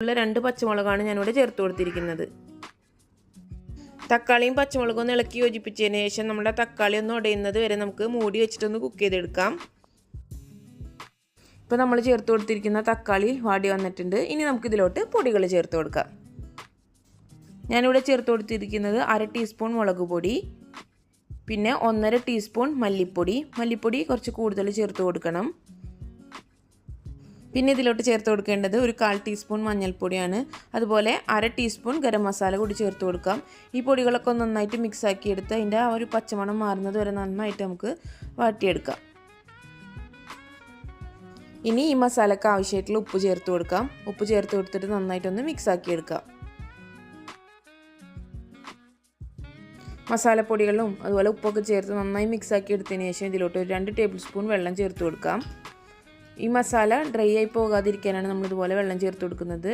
ഉള്ള 2 പച്ചമുളകാണ് ഞാനിവിടെ ചേർത്ത് കൊടുത്തിരിക്കുന്നത്. തക്കാളിയും പച്ചമുളകും ഒന്ന് ഇളക്കി യോജിപ്പിച്ചതിന് ശേഷം നമ്മുടെ തക്കാളി ഒന്ന് ഉടയുന്നത് വരെ നമുക്ക് മൂടി വെച്ചിട്ടൊന്ന് കുക്ക് ചെയ്തെടുക്കാം. ഇപ്പോൾ നമ്മൾ ചേർത്ത് കൊടുത്തിരിക്കുന്ന തക്കാളി വാടി വന്നിട്ടുണ്ട്. ഇനി നമുക്കിതിലോട്ട് പൊടികൾ ചേർത്ത് കൊടുക്കാം. ഞാനിവിടെ ചേർത്ത് കൊടുത്തിരിക്കുന്നത് 1/2 ടീസ്പൂൺ മുളക് പൊടി, പിന്നെ 1/2 ടീസ്പൂൺ മല്ലിപ്പൊടി കുറച്ച് കൂടുതൽ ചേർത്ത് കൊടുക്കണം. പിന്നെ ഇതിലോട്ട് ചേർത്ത് കൊടുക്കേണ്ടത് ഒരു 1/4 ടീസ്പൂൺ മഞ്ഞൾപ്പൊടിയാണ്. അതുപോലെ 1/2 ടീസ്പൂൺ ഗരം മസാല കൂടി ചേർത്ത് കൊടുക്കാം. ഈ പൊടികളൊക്കെ നന്നായിട്ട് മിക്സ് ആക്കി എടുത്ത് അതിൻ്റെ ആ ഒരു പച്ചമണം മാറുന്നത് വരെ നന്നായിട്ട് നമുക്ക് വാട്ടിയെടുക്കാം. ഇനി ഈ മസാലയ്ക്ക് ആവശ്യമായിട്ടുള്ള ഉപ്പ് ചേർത്ത് കൊടുക്കാം. ഉപ്പ് ചേർത്ത് കൊടുത്തിട്ട് നന്നായിട്ടൊന്ന് മിക്സ് ആക്കി എടുക്കാം. മസാലപ്പൊടികളും അതുപോലെ ഉപ്പൊക്കെ ചേർത്ത് നന്നായി മിക്സ് ആക്കി എടുത്തതിന് ശേഷം ഇതിലോട്ട് ഒരു 2 ടേബിൾ സ്പൂൺ വെള്ളം ചേർത്ത് കൊടുക്കാം. ഈ മസാല ഡ്രൈ ആയി പോകാതിരിക്കാനാണ് നമ്മളിതുപോലെ വെള്ളം ചേർത്ത് കൊടുക്കുന്നത്.